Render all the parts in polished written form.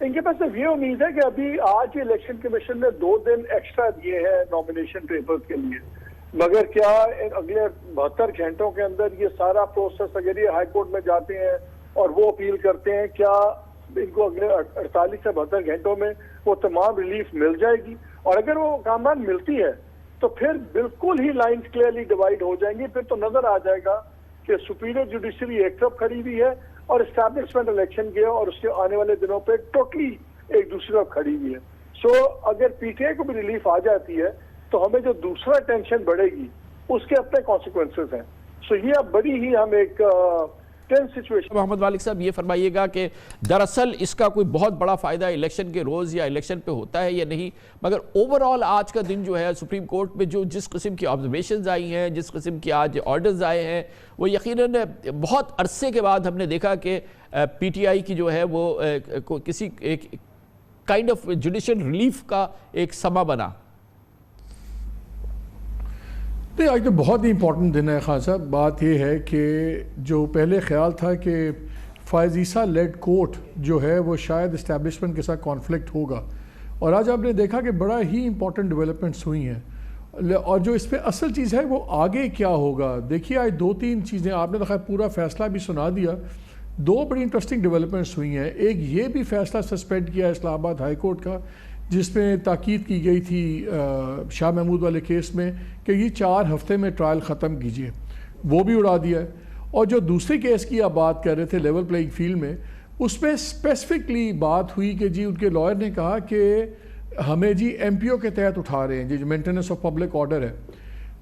इनके पास सिर्फ ये उम्मीद है कि अभी आज इलेक्शन कमीशन ने 2 दिन एक्स्ट्रा दिए हैं नॉमिनेशन पेपर्स के लिए, मगर क्या अगले 72 घंटों के अंदर ये सारा प्रोसेस, अगर ये हाई कोर्ट में जाते हैं और वो अपील करते हैं, क्या इनको अगले 48 से 72 घंटों में वो तमाम रिलीफ मिल जाएगी? और अगर वो कामयाब मिलती है तो फिर बिल्कुल ही लाइंस क्लियरली डिवाइड हो जाएंगी। फिर तो नजर आ जाएगा कि सुपीरियर जुडिशरी एक तरफ खड़ी हुई है और एस्टैब्लिशमेंट इलेक्शन के और उसके आने वाले दिनों पे टोटली एक दूसरी तरफ खड़ी हुई है। सो अगर पीटीआई को भी रिलीफ आ जाती है तो हमें जो दूसरा टेंशन बढ़ेगी उसके अपने कॉन्सिक्वेंसेस हैं। सो ये अब बड़ी ही हम एक टेंस सिचुएशन। मोहम्मद मालिक साहब, ये फरमाइएगा कि दरअसल इसका कोई बहुत बड़ा फायदा इलेक्शन के रोज या इलेक्शन पे होता है या नहीं, मगर ओवरऑल आज का दिन जो है सुप्रीम कोर्ट में जो जिस किस्म की ऑब्जर्वेशंस आई हैं, जिस किस्म की आज ऑर्डर्स आए हैं, वो यकीनन बहुत अरसे के बाद हमने देखा कि पीटीआई की जो है वो किसी एक काइंड ऑफ जुडिशियल रिलीफ का एक समा बना। नहीं, आज तो बहुत ही इंपॉर्टेंट दिन है खान साहब। बात यह है कि जो पहले ख्याल था कि फ़ायज़ ईसा लेड कोर्ट जो है वो शायद इस्टेब्लिशमेंट के साथ कॉन्फ्लिक्ट होगा, और आज आपने देखा कि बड़ा ही इंपॉर्टेंट डेवलपमेंट्स हुई हैं। और जो इस पर असल चीज़ है वो आगे क्या होगा। देखिए, आज 2-3 चीज़ें आपने तो खैर पूरा फ़ैसला भी सुना दिया। 2 बड़ी इंटरेस्टिंग डेवलपमेंट्स हुई हैं। एक ये भी फ़ैसला सस्पेंड किया इस्लामाबाद हाई कोर्ट का, जिसमें ताकीद की गई थी शाह महमूद वाले केस में कि ये 4 हफ्ते में ट्रायल ख़त्म कीजिए, वो भी उड़ा दिया है। और जो दूसरे केस की आप बात कर रहे थे लेवल प्लेइंग फील्ड में, उसमें स्पेसिफिकली बात हुई कि जी उनके लॉयर ने कहा कि हमें जी एमपीओ के तहत उठा रहे हैं, जी मेंटेनेंस ऑफ पब्लिक ऑर्डर है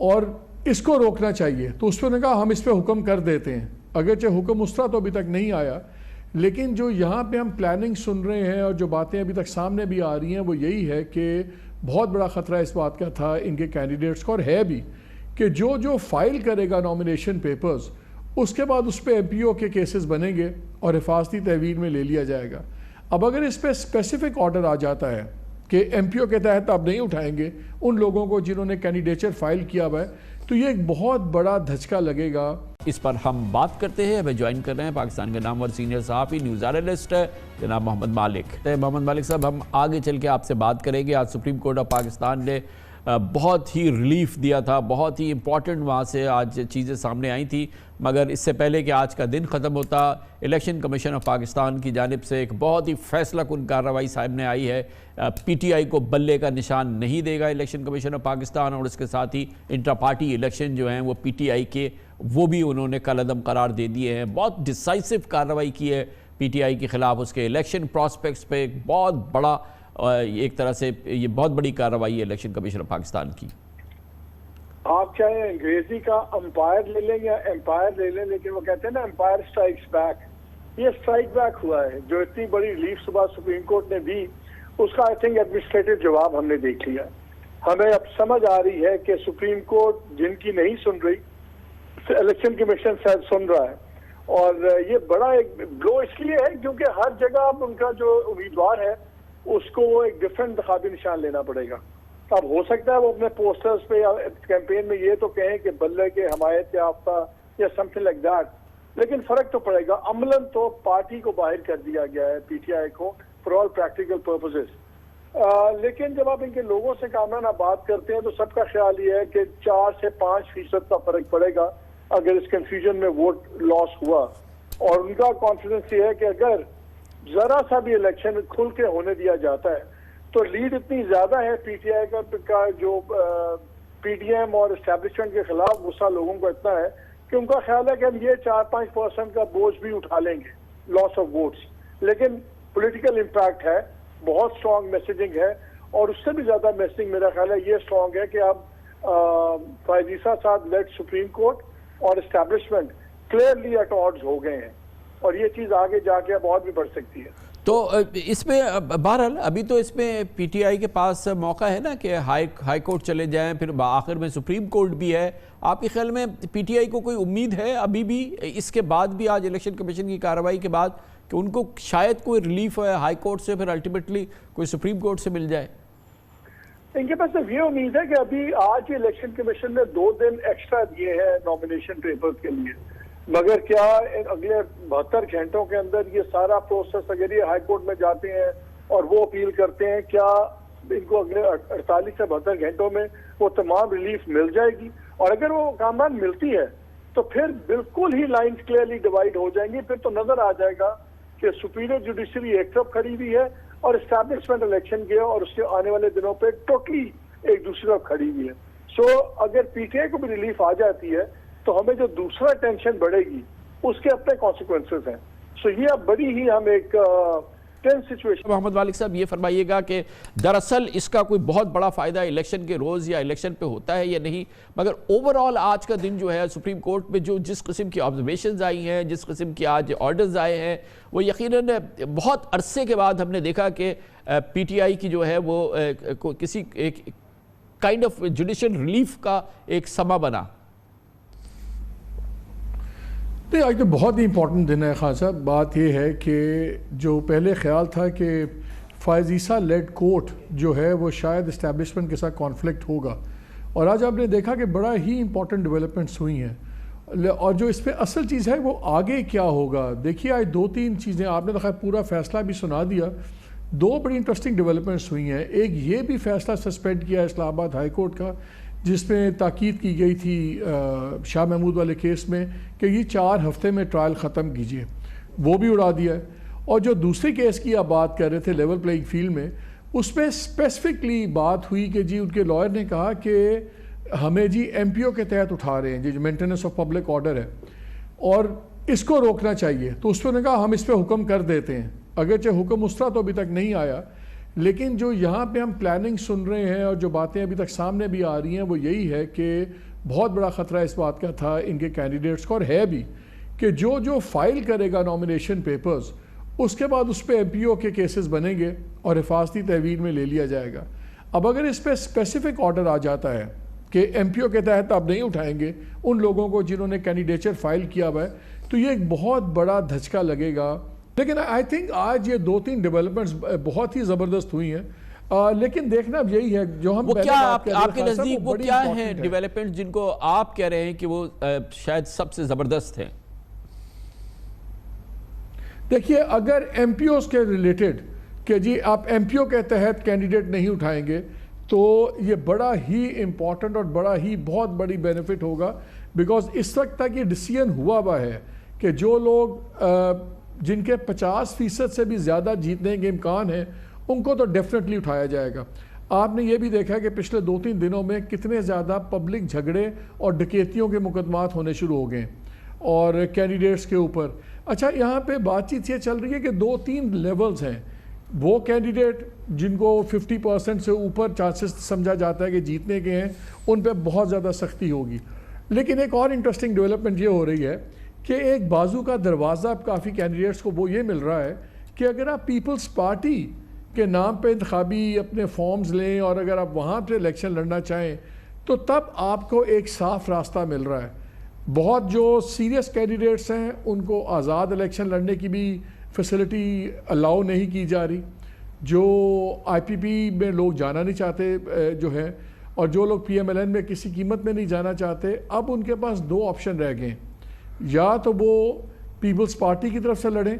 और इसको रोकना चाहिए। तो उस पर उन्होंने कहा हम इस पर हुक्म कर देते हैं, अगरचे हुक्म उस तरह तो अभी तक नहीं आया, लेकिन जो यहाँ पे हम प्लानिंग सुन रहे हैं और जो बातें अभी तक सामने भी आ रही हैं वो यही है कि बहुत बड़ा ख़तरा इस बात का था इनके कैंडिडेट्स को, और है भी, कि जो जो फाइल करेगा नॉमिनेशन पेपर्स उसके बाद उस पर एमपीओ के केसेस बनेंगे और हिफाजती तहवील में ले लिया जाएगा। अब अगर इस पर स्पेसिफिक ऑर्डर आ जाता है कि एमपीओ के तहत आप नहीं उठाएंगे उन लोगों को जिन्होंने कैंडिडेचर फाइल किया हुआ है, तो ये एक बहुत बड़ा धचका लगेगा। इस पर हम बात करते हैं। हमें ज्वाइन कर रहे हैं पाकिस्तान के नामवर सीनियर सहाफ़ी, न्यूज़ एनालिस्ट है जनाब मोहम्मद मालिक। मोहम्मद मालिक साहब, हम आगे चल के आपसे बात करेंगे। आज सुप्रीम कोर्ट ऑफ पाकिस्तान ने बहुत ही रिलीफ दिया था, बहुत ही इंपॉर्टेंट वहाँ से आज चीज़ें सामने आई थी, मगर इससे पहले कि आज का दिन ख़त्म होता, इलेक्शन कमीशन ऑफ पाकिस्तान की जानिब से एक बहुत ही फैसला कुन कार्रवाई सामने आई है। पीटीआई को बल्ले का निशान नहीं देगा इलेक्शन कमीशन ऑफ पाकिस्तान, और उसके साथ ही इंट्रा पार्टी इलेक्शन जो हैं वो पीटीआई के वो भी उन्होंने कलअदम करार दे दिए हैं। बहुत डिसाइसिव कार्रवाई की है पीटीआई के ख़िलाफ़, उसके इलेक्शन प्रॉस्पेक्ट्स पे एक बहुत बड़ा एक तरह से ये बहुत बड़ी कार्रवाई है इलेक्शन कमीशन ऑफ पाकिस्तान की। आप चाहे अंग्रेजी का अंपायर ले लें या एम्पायर ले लें, लेकिन वो कहते हैं ना एम्पायर स्ट्राइक्स बैक, ये स्ट्राइक बैक हुआ है। जो इतनी बड़ी रिलीफ सुबह सुप्रीम कोर्ट ने दी उसका आई थिंक एडमिनिस्ट्रेटिव जवाब हमने देख लिया। हमें अब समझ आ रही है कि सुप्रीम कोर्ट जिनकी नहीं सुन रही, इलेक्शन कमीशन शायद सुन रहा है, और ये बड़ा एक ब्लो इसलिए है क्योंकि हर जगह अब उनका जो उम्मीदवार है उसको एक डिफरेंट इंतखाबी निशान लेना पड़ेगा। अब हो सकता है वो अपने पोस्टर्स पे या कैंपेन में ये तो कहें कि बल्ले के हमायत याफ्ता या समथिंग लाइक दैट, लेकिन फर्क तो पड़ेगा। अमलन तो पार्टी को बाहर कर दिया गया है पीटीआई को फॉर ऑल प्रैक्टिकल पर्पसेस। लेकिन जब आप इनके लोगों से कामराना बात करते हैं तो सबका ख्याल ये है कि 4 से 5% का फर्क पड़ेगा अगर इस कंफ्यूजन में वोट लॉस हुआ, और उनका कॉन्फिडेंस ये है कि अगर जरा सा भी इलेक्शन खुल के होने दिया जाता है तो लीड इतनी ज्यादा है पीटीआई का जो पीडीएम और एस्टैब्लिशमेंट के खिलाफ गुस्सा लोगों को इतना है कि उनका ख्याल है कि हम ये 4-5% का बोझ भी उठा लेंगे लॉस ऑफ वोट्स, लेकिन पॉलिटिकल इम्पैक्ट है, बहुत स्ट्रॉन्ग मैसेजिंग है, और उससे भी ज्यादा मैसेजिंग मेरा ख्याल है ये स्ट्रॉन्ग है कि अब फ़ायज़ ईसा साहब लेड सुप्रीम कोर्ट और एस्टैब्लिशमेंट क्लियरली एट ऑड्स हो गए हैं, और ये चीज़ आगे जाके अब और भी बढ़ सकती है। तो इसमें बहरहाल अभी तो इसमें पीटीआई के पास मौका है ना कि हाई कोर्ट चले जाएं, फिर आखिर में सुप्रीम कोर्ट भी है। आपके ख्याल में पीटीआई को कोई उम्मीद है अभी भी, इसके बाद भी, आज इलेक्शन कमीशन की कार्रवाई के बाद, कि उनको शायद कोई रिलीफ है हाई कोर्ट से, फिर अल्टीमेटली कोई सुप्रीम कोर्ट से मिल जाए? इनके पास सिर्फ ये उम्मीद है कि अभी आज इलेक्शन कमीशन ने 2 दिन एक्स्ट्रा दिए हैं नॉमिनेशन पेपर्स के लिए, मगर क्या अगले 72 घंटों के अंदर ये सारा प्रोसेस, अगर ये हाई कोर्ट में जाते हैं और वो अपील करते हैं, क्या इनको अगले 48 से 72 घंटों में वो तमाम रिलीफ मिल जाएगी? और अगर वो कामयाब मिलती है तो फिर बिल्कुल ही लाइंस क्लियरली डिवाइड हो जाएंगी। फिर तो नजर आ जाएगा कि सुपीरियर जुडिशरी एक तरफ खड़ी हुई है और एस्टैब्लिशमेंट इलेक्शन गया और उसके आने वाले दिनों पे टोटली एक दूसरी तरफ खड़ी हुई है। सो अगर पीटीआई को भी रिलीफ आ जाती है तो हमें जो दूसरा टेंशन बढ़ेगी उसके अपने कॉन्सिक्वेंसेस हैं। सो ये अब बड़ी ही हम एक टेंस सिचुएशन। मोहम्मद मालिक साहब, ये फरमाइएगा कि दरअसल इसका कोई बहुत बड़ा फायदा इलेक्शन के रोज या इलेक्शन पे होता है या नहीं, मगर ओवरऑल आज का दिन जो है सुप्रीम कोर्ट में जो जिस किस्म की ऑब्जर्वेशंस आई हैं, जिस किस्म के आज ऑर्डर्स आए हैं, वो यकीनन बहुत अरसे के बाद हमने देखा कि पीटीआई की जो है वो किसी एक काइंड ऑफ जुडिशियल रिलीफ का एक समा बना। नहीं, आज तो बहुत ही इंपॉर्टेंट दिन है खान साहब। बात यह है कि जो पहले ख्याल था कि फायजीसा लेड कोर्ट जो है वो शायद इस्टेब्लिशमेंट के साथ कॉन्फ्लिक्ट होगा, और आज आपने देखा कि बड़ा ही इंपॉर्टेंट डेवलपमेंट्स हुई हैं। और जो इस पर असल चीज़ है वो आगे क्या होगा। देखिए, आज 2-3 चीज़ें आपने तो खैर पूरा फैसला भी सुना दिया। 2 बड़ी इंटरेस्टिंग डेवलपमेंट्स हुई हैं। एक ये भी फैसला सस्पेंड किया इस्लामाबाद हाई कोर्ट का, जिसमें ताकीद की गई थी शाह महमूद वाले केस में कि ये 4 हफ्ते में ट्रायल ख़त्म कीजिए, वो भी उड़ा दिया है। और जो दूसरे केस की आप बात कर रहे थे लेवल प्लेइंग फील्ड में, उसमें स्पेसिफिकली बात हुई कि जी उनके लॉयर ने कहा कि हमें जी एमपीओ के तहत उठा रहे हैं, जी मेंटेनेंस ऑफ पब्लिक ऑर्डर है और इसको रोकना चाहिए। तो उस पर उन्होंने कहा हम इस पर हुक्म कर देते हैं, अगरचे हुक्म उस तरह तो अभी तक नहीं आया, लेकिन जो यहाँ पे हम प्लानिंग सुन रहे हैं और जो बातें अभी तक सामने भी आ रही हैं वो यही है कि बहुत बड़ा ख़तरा इस बात का था इनके कैंडिडेट्स को, और है भी, कि जो जो फाइल करेगा नॉमिनेशन पेपर्स उसके बाद उस पर एमपीओ के केसेस बनेंगे और हिफाजती तहवील में ले लिया जाएगा। अब अगर इस पर स्पेसिफिक ऑर्डर आ जाता है कि एमपीओ के तहत आप नहीं उठाएंगे उन लोगों को जिन्होंने कैंडिडेचर फाइल किया हुआ है, तो ये एक बहुत बड़ा धचका लगेगा। लेकिन आई थिंक आज ये 2-3 डेवलपमेंट्स बहुत ही ज़बरदस्त हुई हैं। लेकिन देखना अब यही है जो हम वो क्या आपके नज़दीक वो क्या है डेवलपमेंट जिनको आप कह रहे हैं कि वो शायद सबसे ज़बरदस्त हैं? देखिए, अगर एमपीओस के रिलेटेड कि जी आप एमपीओ के तहत कैंडिडेट नहीं उठाएंगे तो ये बड़ा ही इम्पॉर्टेंट और बड़ा ही बहुत बड़ी बेनिफिट होगा। बिकॉज इस वक्त तक ये डिसीजन हुआ है कि जो लोग जिनके 50% से भी ज़्यादा जीतने के इम्कान हैं उनको तो डेफिनेटली उठाया जाएगा। आपने ये भी देखा कि पिछले 2-3 दिनों में कितने ज़्यादा पब्लिक झगड़े और डकैतियों के मुकदमात होने शुरू हो गए और कैंडिडेट्स के ऊपर। अच्छा, यहाँ पे बातचीत ये चल रही है कि 2-3 लेवल्स हैं। वो कैंडिडेट जिनको 50% से ऊपर चांसेस समझा जाता है कि जीतने के हैं, उन पर बहुत ज़्यादा सख्ती होगी। लेकिन एक और इंटरेस्टिंग डेवलपमेंट ये हो रही है कि एक बाजू का दरवाज़ा काफ़ी कैंडिडेट्स को वो ये मिल रहा है कि अगर आप पीपल्स पार्टी के नाम पे इंतखाबी अपने फॉर्म्स लें और अगर आप वहाँ पे इलेक्शन लड़ना चाहें तो तब आपको एक साफ रास्ता मिल रहा है। बहुत जो सीरियस कैंडिडेट्स हैं उनको आज़ाद इलेक्शन लड़ने की भी फैसिलिटी अलाउ नहीं की जा रही। जो आईपीपी में लोग जाना नहीं चाहते जो है, और जो लोग पीएमएलएन में किसी कीमत में नहीं जाना चाहते, अब उनके पास 2 ऑप्शन रह गए, या तो वो पीपल्स पार्टी की तरफ से लड़ें।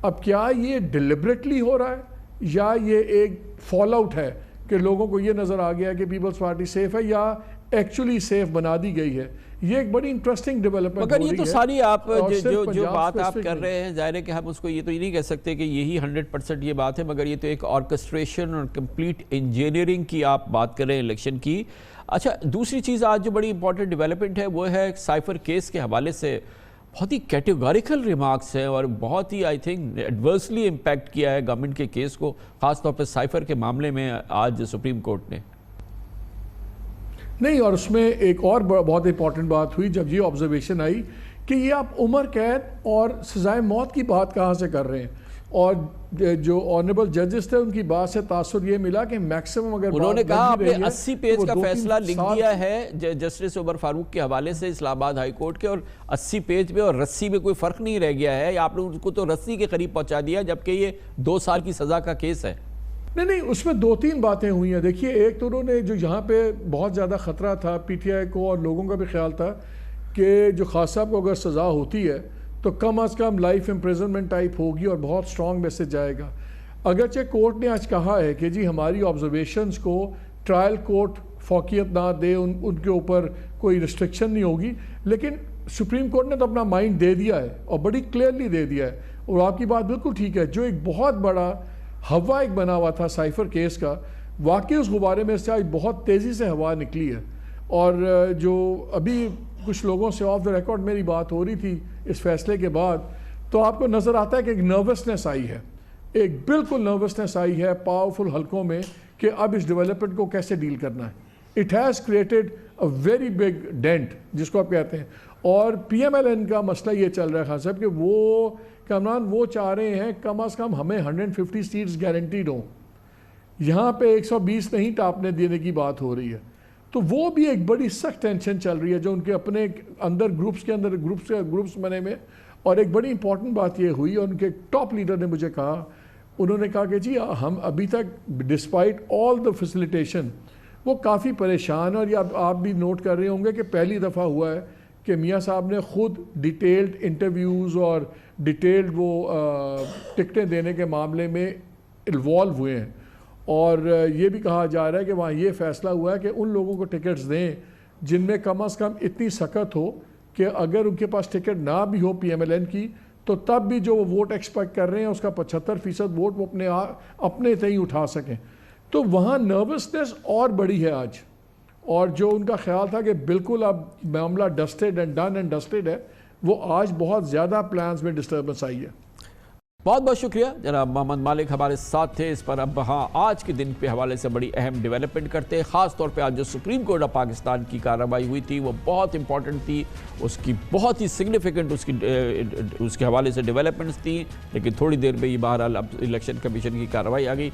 अब क्या ये डिलिबरेटली हो रहा है या ये एक फॉल आउट है कि लोगों को ये नज़र आ गया कि पीपल्स पार्टी सेफ है या एक्चुअली सेफ बना दी गई है? ये एक बड़ी इंटरेस्टिंग डेवलपमेंट। मगर ये तो सारी आप जो बात आप कर रहे हैं, जाहिर है कि हम उसको ये तो नहीं कह सकते कि यही 100% ये बात है, मगर ये तो एक ऑर्केस्ट्रेशन और कंप्लीट इंजीनियरिंग की आप बात कर रहे हैं इलेक्शन की। अच्छा, दूसरी चीज़ आज जो बड़ी इंपॉर्टेंट डेवलपमेंट है वो है साइफर केस के हवाले से बहुत ही कैटेगोरिकल रिमार्क्स हैं और बहुत ही आई थिंक एडवर्सली इम्पैक्ट किया है गवर्नमेंट के केस को, ख़ासतौर पर साइफर के मामले में आज सुप्रीम कोर्ट ने। नहीं, और उसमें एक और बहुत इंपॉर्टेंट बात हुई जब ये ऑब्जर्वेशन आई कि ये आप उम्र कैद और सजाए मौत की बात कहाँ से कर रहे हैं। और जो ऑनरेबल जजेस थे उनकी बात से तासुर ये मिला कि मैक्सिमम अगर उन्होंने कहा आपने 80 पेज का फैसला लिख दिया है जस्टिस उमर फारूक के हवाले से इस्लामाबाद हाई कोर्ट के, और 80 पेज में और रस्सी में कोई फ़र्क नहीं रह गया है, आपने उनको तो रस्सी के करीब पहुंचा दिया जबकि ये 2 साल की सज़ा का केस है। नहीं, उसमें 2-3 बातें हुई हैं। देखिए, एक तो उन्होंने जो यहाँ पे बहुत ज़्यादा ख़तरा था पीटीआई को और लोगों का भी ख्याल था कि जो खास साहब को अगर सज़ा होती है तो कम अज़ कम लाइफ इम्प्रिजनमेंट टाइप होगी और बहुत स्ट्रॉन्ग मैसेज जाएगा। अगरचे कोर्ट ने आज कहा है कि जी हमारी ऑब्जर्वेशंस को ट्रायल कोर्ट फौकियत ना दे, उनके ऊपर कोई रिस्ट्रिक्शन नहीं होगी, लेकिन सुप्रीम कोर्ट ने तो अपना माइंड दे दिया है और बड़ी क्लियरली दे दिया है। और आपकी बात बिल्कुल ठीक है, जो एक बहुत बड़ा हवा एक बना हुआ था साइफर केस का, वाकई उस गुब्बारे में से आज बहुत तेज़ी से हवा निकली है। और जो अभी कुछ लोगों से ऑफ द रिकॉर्ड मेरी बात हो रही थी इस फैसले के बाद, तो आपको नज़र आता है कि एक नर्वसनेस आई है, एक बिल्कुल नर्वसनेस आई है पावरफुल हलकों में कि अब इस डेवलपमेंट को कैसे डील करना है। It has created a very big dent जिसको आप कहते हैं। और PMLN का मसला ये चल रहा है खान साहब कि वो कामरान वो चाह रहे हैं कम अज़ कम हमें 150 सीट्स गारंटीड हों, यहाँ पे 120 नहीं टापने देने की बात हो रही है। तो वो भी एक बड़ी सख्त टेंशन चल रही है जो उनके अपने अंदर ग्रुप्स बने में। और एक बड़ी इंपॉर्टेंट बात ये हुई, और उनके टॉप लीडर ने मुझे कहा, उन्होंने कहा कि जी हम अभी तक डिस्पाइट ऑल द फैसिलिटेशन वो काफ़ी परेशान है। और ये आप भी नोट कर रहे होंगे कि पहली दफ़ा हुआ है कि मियाँ साहब ने ख़ुद डिटेल्ड इंटरव्यूज़ और डिटेल्ड वो टिकटें देने के मामले में इन्वॉल्व हुए हैं। और ये भी कहा जा रहा है कि वहाँ ये फ़ैसला हुआ है कि उन लोगों को टिकट्स दें जिनमें कम अज़ कम इतनी सख्त हो कि अगर उनके पास टिकट ना भी हो PMLN की, तो तब भी जो वो वोट एक्सपेक्ट कर रहे हैं उसका 75% वोट वो अपने तय उठा सकें। तो वहाँ नर्वसनेस और बड़ी है आज। और जो उनका ख्याल था कि बिल्कुल अब मामला dusted and done and dusted है, वो आज बहुत ज़्यादा प्लान्स में डिस्टर्बेंस आई है। बहुत बहुत शुक्रिया जनाब मोहम्मद मालिक हमारे साथ थे इस पर। अब हाँ, आज के दिन के हवाले से बड़ी अहम डेवलपमेंट करते हैं। ख़ास तौर पे आज जो सुप्रीम कोर्ट ऑफ पाकिस्तान की कार्रवाई हुई थी वो बहुत इंपॉर्टेंट थी, उसकी बहुत ही सिग्निफिकेंट उसके हवाले से डेवलपमेंट्स थी। लेकिन थोड़ी देर में ये बहरहाल अब इलेक्शन कमीशन की कार्रवाई आ गई।